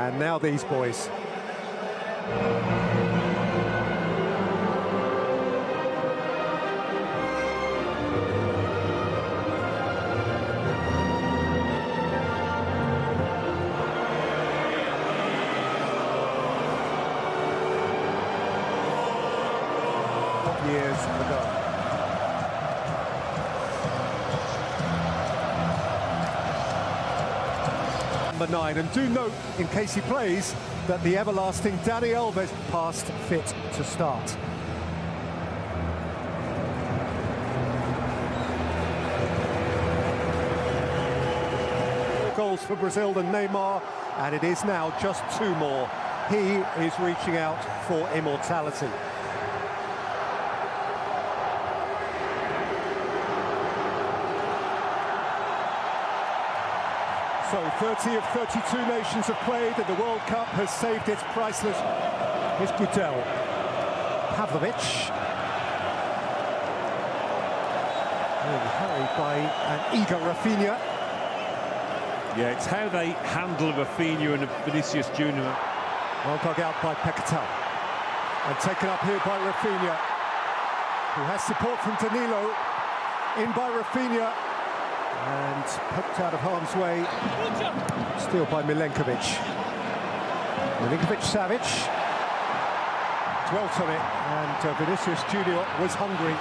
And now these boys. Years ago. Number 9, and do note, in case he plays, that the everlasting Dani Alves passed fit to start. More goals for Brazil than Neymar, and it is now just 2 more. He is reaching out for immortality. So 30 of 32 nations have played, and the World Cup has saved its priceless. Here's Gudel. Pavlovic. Hurried by an eager Rafinha. Yeah, it's how they handle Rafinha and Vinicius Junior. Well dug out by Paquetá. And taken up here by Rafinha, who has support from Danilo. In by Rafinha. And poked out of harm's way. Steal by Milenkovic. Milinkovic-Savic dwelt on it, and Vinicius Junior was hungry.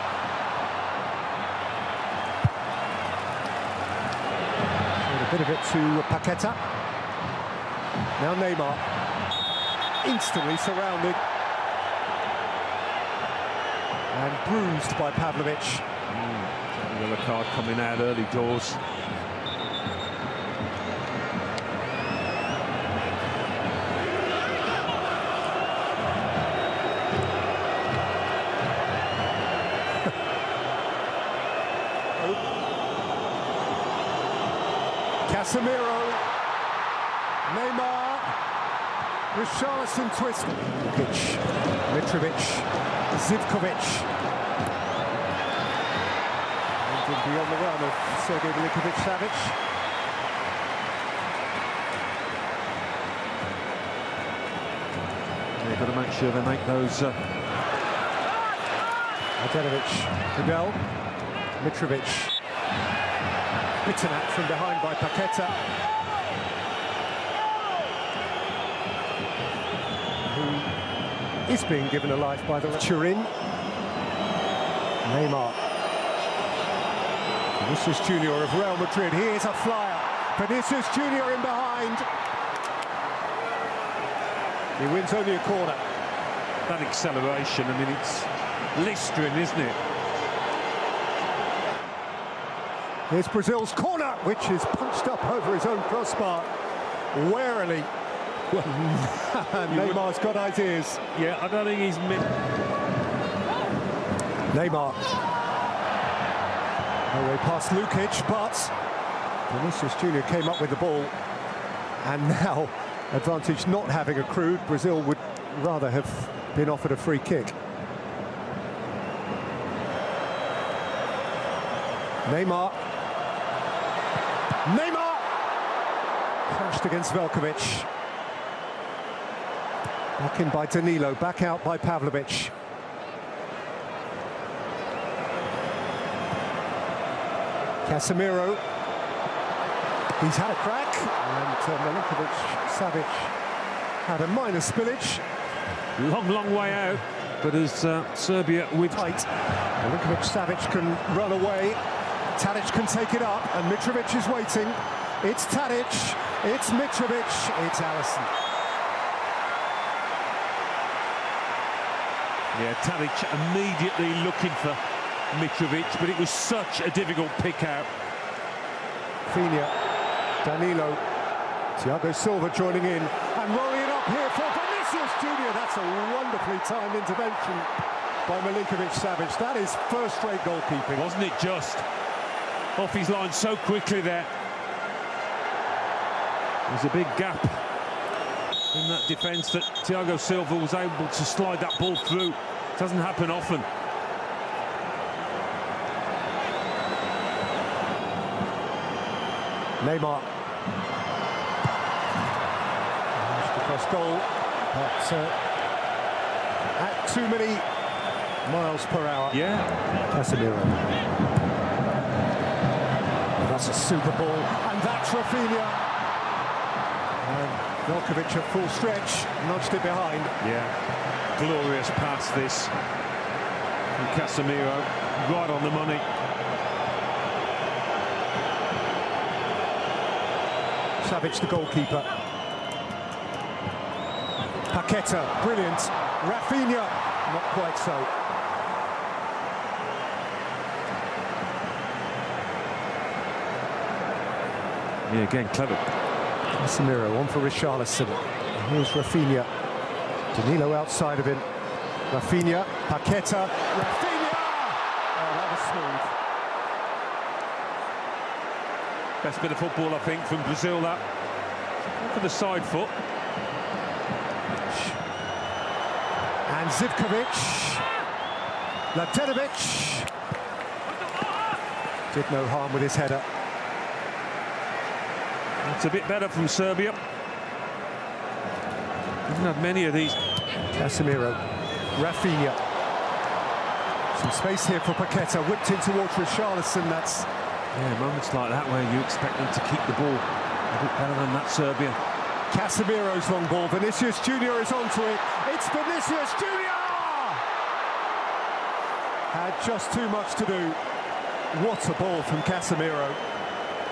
And a bit of it to Paquetá. Now Neymar, instantly surrounded and bruised by Pavlovic. Yellow card coming out early doors. Casemiro, Neymar, Richarlison twist. Mitrovic, Zivkovic. Beyond the run of Sergei Milinkovic-Savic. They've got to make sure they make those. Adenovic, Gudel, Mitrovic. Bittenat from behind by Paquetá. Who is being given a life by the Turin. Neymar. Vinicius Junior of Real Madrid, he is a flyer. Vinicius Junior in behind. He wins only a corner. That acceleration, I mean, it's blistering, isn't it? Here's Brazil's corner, which is punched up over his own crossbar. Warily. Neymar's got ideas. Yeah, I don't think he's... Neymar. No way past Lukic, but Vinicius Junior came up with the ball, and now, advantage not having accrued, Brazil would rather have been offered a free kick. Neymar. Crashed against Velkovic. Back in by Danilo, back out by Pavlovic. Casemiro, he's had a crack, and Milinkovic-Savic had a minor spillage. Long way out, but as Serbia with... Tight. Milinkovic-Savic can run away, Tadic can take it up, and Mitrovic is waiting. It's Tadic, it's Mitrovic, it's Alisson. Yeah, Tadic immediately looking for Mitrovic, but it was such a difficult pick out. Rafinha, Danilo, Thiago Silva joining in and rolling it up here for Vinicius Junior. That's a wonderfully timed intervention by Milinkovic-Savic. That is first-rate goalkeeping. Wasn't it just? Off his line so quickly there. There's a big gap in that defence that Thiago Silva was able to slide that ball through. It doesn't happen often. Neymar. first goal, but at too many miles per hour. Yeah. Casemiro. That's a super ball, and that's Rafinha. And Velkovic at full stretch, nudged it behind. Yeah, glorious pass this from Casemiro, right on the money. Savic, the goalkeeper. Paqueta, brilliant. Rafinha, not quite so. Yeah, again, clever. Casemiro on for Richarlison. Here's Rafinha. Danilo outside of him. Rafinha, Paqueta, Rafinha! Oh, that was smooth. Best bit of football, I think, from Brazil, that. For the side foot. And Zivkovic. Latenovic. Did no harm with his header. It's a bit better from Serbia. Didn't have many of these. Casemiro, Rafinha. Some space here for Paqueta, whipped in towards Richarlison. That's... Yeah, moments like that where you expect them to keep the ball a bit better than that Serbia. Casemiro's long ball. Vinicius Junior is onto it. It's Vinicius Junior! Had just too much to do. What a ball from Casemiro.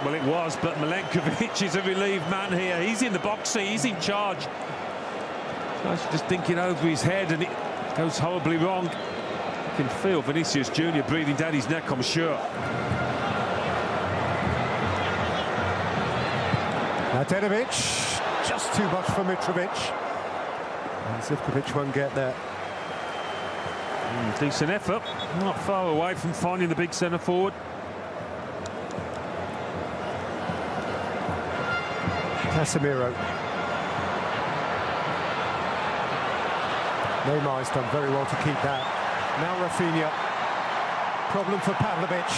Well, it was, but Milenkovic is a relieved man here. He's in the box, he's in charge. He's just thinking over his head, and it goes horribly wrong. You can feel Vinicius Junior breathing down his neck, I'm sure. Latenovic, just too much for Mitrovic. And Zivkovic won't get there. Decent effort, not far away from finding the big centre forward. Casemiro. Neymar's done very well to keep that. Now Rafinha. Problem for Pavlovic.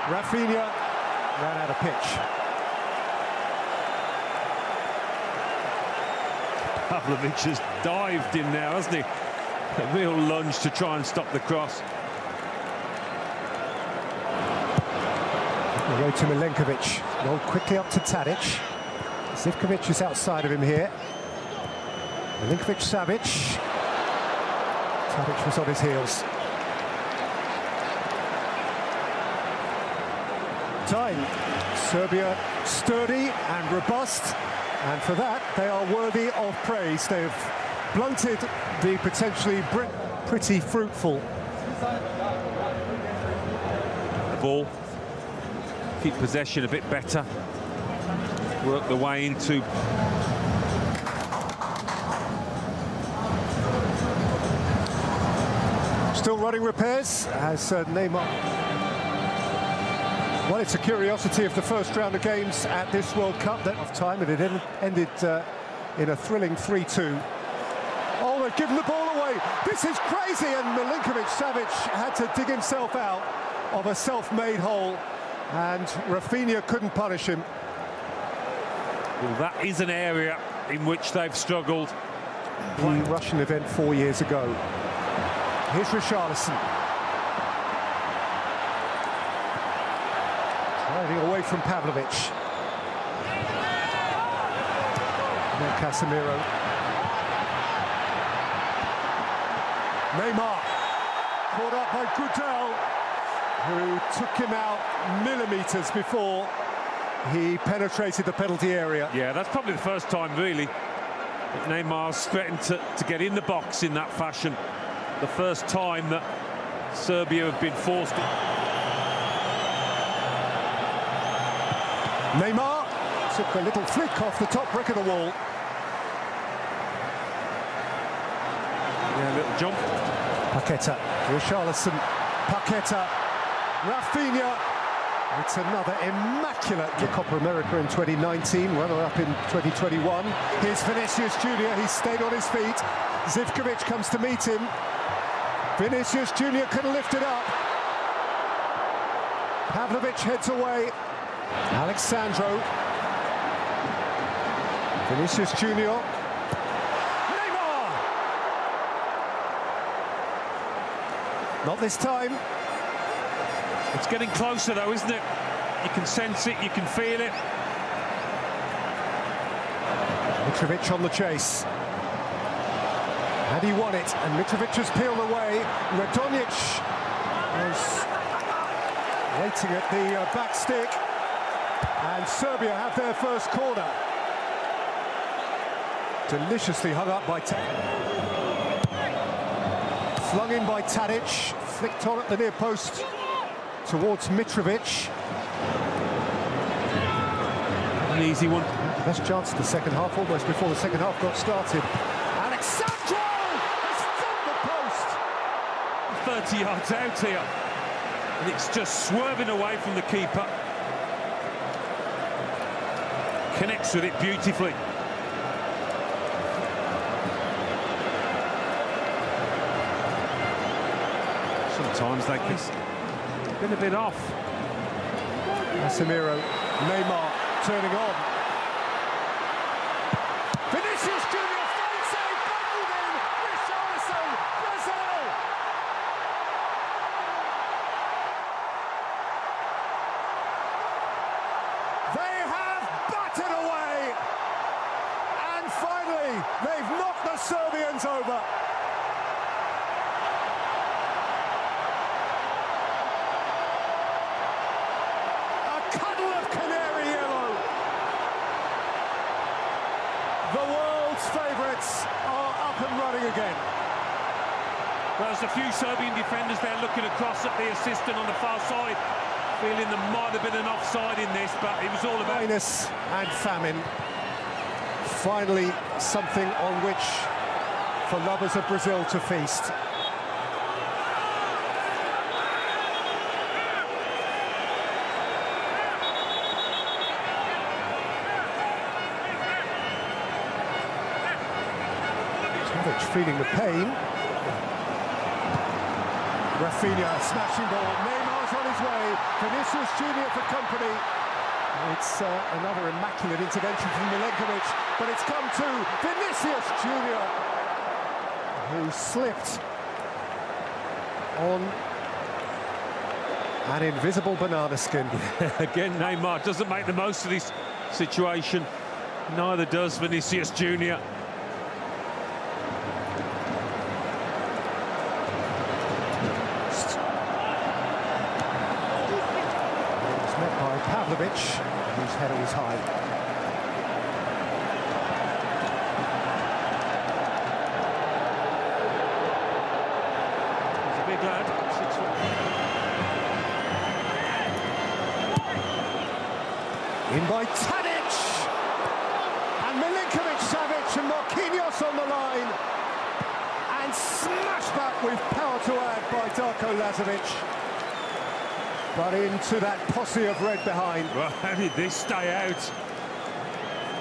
Rafinha ran out of pitch. Pavlovic has dived in now, hasn't he? A real lunge to try and stop the cross. Away to Milenkovic. Rolled quickly up to Tadic. Zivkovic is outside of him here. Milinkovic, Savic. Tadic was on his heels. Time. Serbia sturdy and robust, and for that they are worthy of praise. They've blunted the potentially pretty fruitful. The ball. Keep possession a bit better. Work the way into... Still running repairs as Neymar. Well, it's a curiosity of the first round of games at this World Cup. That of time, and it ended in a thrilling 3-2. Oh, they've given the ball away. This is crazy, and Milinkovic-Savic had to dig himself out of a self-made hole, and Rafinha couldn't punish him. Well, that is an area in which they've struggled. The Russian event 4 years ago. Here's Richarlison. Driving away from Pavlovic. Now Casemiro. Neymar. Caught up by Goodell, who took him out millimetres before he penetrated the penalty area. Yeah, that's probably the first time, really, that Neymar's threatened to get in the box in that fashion. The first time that Serbia have been forced to... Neymar took a little flick off the top brick of the wall. Yeah, a little jump. Paqueta, Richarlison, Paqueta, Rafinha. It's another immaculate Copa America in 2019, runner-up in 2021. Here's Vinicius Junior, he's stayed on his feet. Zivkovic comes to meet him. Vinicius Junior can lift it up. Pavlovic heads away. Alexandro. Vinicius Junior. Not this time. It's getting closer though, isn't it? You can sense it, you can feel it. Mitrovic on the chase. And he won it, and Mitrovic has peeled away. Radonjic was waiting at the back stick, and Serbia have their first corner. Deliciously hung up by flung in by Tadic, flicked on at the near post towards Mitrovic. An easy one. Best chance of the second half, almost before the second half got started. Alexandro has flipped the post. 30 yards out here, and it's just swerving away from the keeper. Connects with it beautifully. Sometimes they can been a bit off. Casemiro, Neymar turning on. Vinicius Junior, fine save, bundled in. Richarlison, Brazil. They have battered away, and finally they've knocked the Serbians over. The world's favourites are up and running again. Well, there's a few Serbian defenders there looking across at the assistant on the far side, feeling there might have been an offside in this, but it was all about... Minus and famine. Finally, something on which, for lovers of Brazil to feast. Feeling the pain. Rafinha, smashing ball. Neymar's on his way. Vinicius Junior for company. It's another immaculate intervention from Milenkovic, but it's come to Vinicius Junior, who slipped on an invisible banana skin. Again, Neymar doesn't make the most of this situation. Neither does Vinicius Junior. Whose header was high. He's a big lad, 6 foot. In by Tadic! And Milinkovic, Savic and Marquinhos on the line. And smashed back with power to add by Darko Lazovic. But into that posse of red behind. Well, how did this stay out?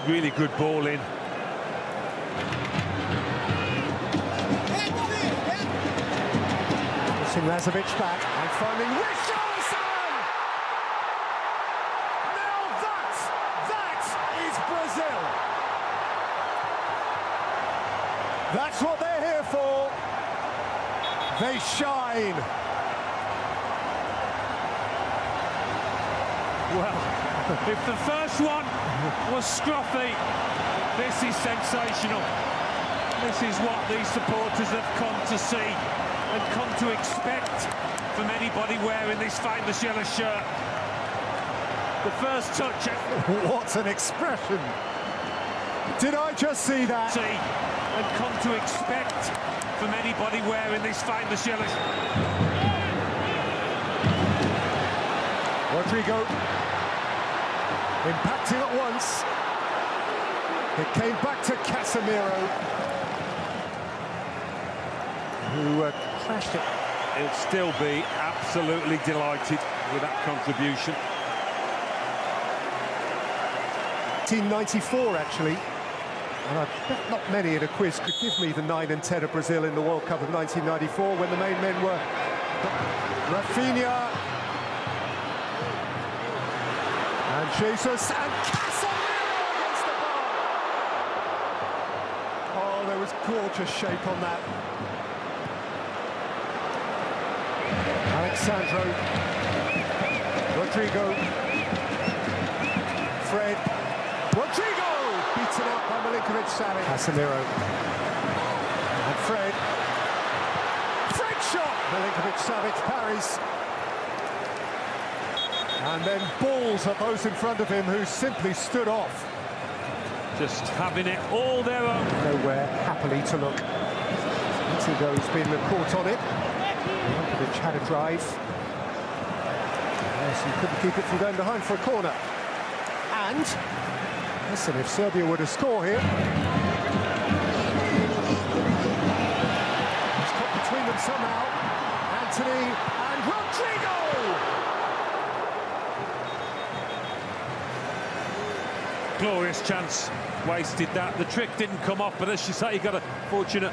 Really good ball in. Pushing Lazovic back and finding Richarlison! Now that is Brazil! That's what they're here for. They shine. Well, if the first one was scruffy, this is sensational. This is what these supporters have come to see and come to expect from anybody wearing this famous yellow shirt. The first touch... What an expression! Did I just see that? And come to expect from anybody wearing this famous yellow shirt. Rodrigo impacting at once. It came back to Casemiro, who crashed it. He'll still be absolutely delighted with that contribution. 1994, actually. And I bet not many in a quiz could give me the 9 and 10 of Brazil in the World Cup of 1994, when the main men were Rafinha, and Jesus, and Casemiro against the bar. Oh, there was gorgeous shape on that. Alexandro, Rodrigo, Fred, Rodrigo! Beaten out by Milinkovic-Savic. Casemiro, and Fred shot! Milinkovic-Savic parries. And then balls at those in front of him who simply stood off. Just having it all their own. Nowhere happily to look. Antigo's been caught on it. Milinkovic had a drive. Yes, he couldn't keep it from going behind for a corner. And, listen, if Serbia were to score here... He's caught between them somehow. Anthony and Rodrigo! Glorious chance, wasted that. The trick didn't come off, but as you say, he got a fortunate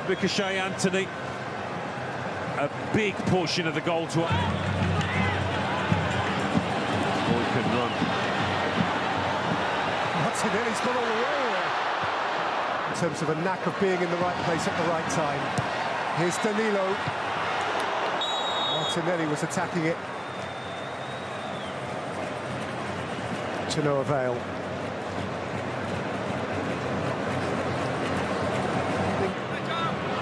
ricochet. Anthony, a big portion of the goal to him. Boy can run. Martinelli's got all the way there. In terms of a knack of being in the right place at the right time. Here's Danilo. Martinelli was attacking it. To no avail.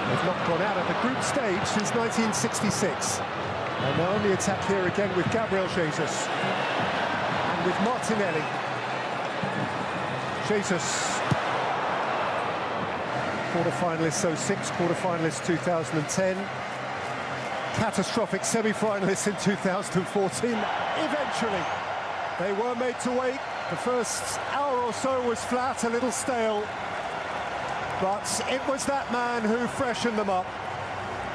They've not gone out of the group stage since 1966. And they're on the attack here again with Gabriel Jesus. And with Martinelli. Jesus. Quarter-finalists 06, quarter-finalists 2010. Catastrophic semi-finalists in 2014. Eventually, they were made to wait. The first hour or so was flat, a little stale. But it was that man who freshened them up.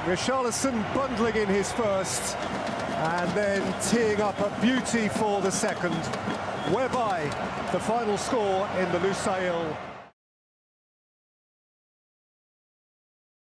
Richarlison bundling in his first, and then teeing up a beauty for the second, whereby the final score in the Lusail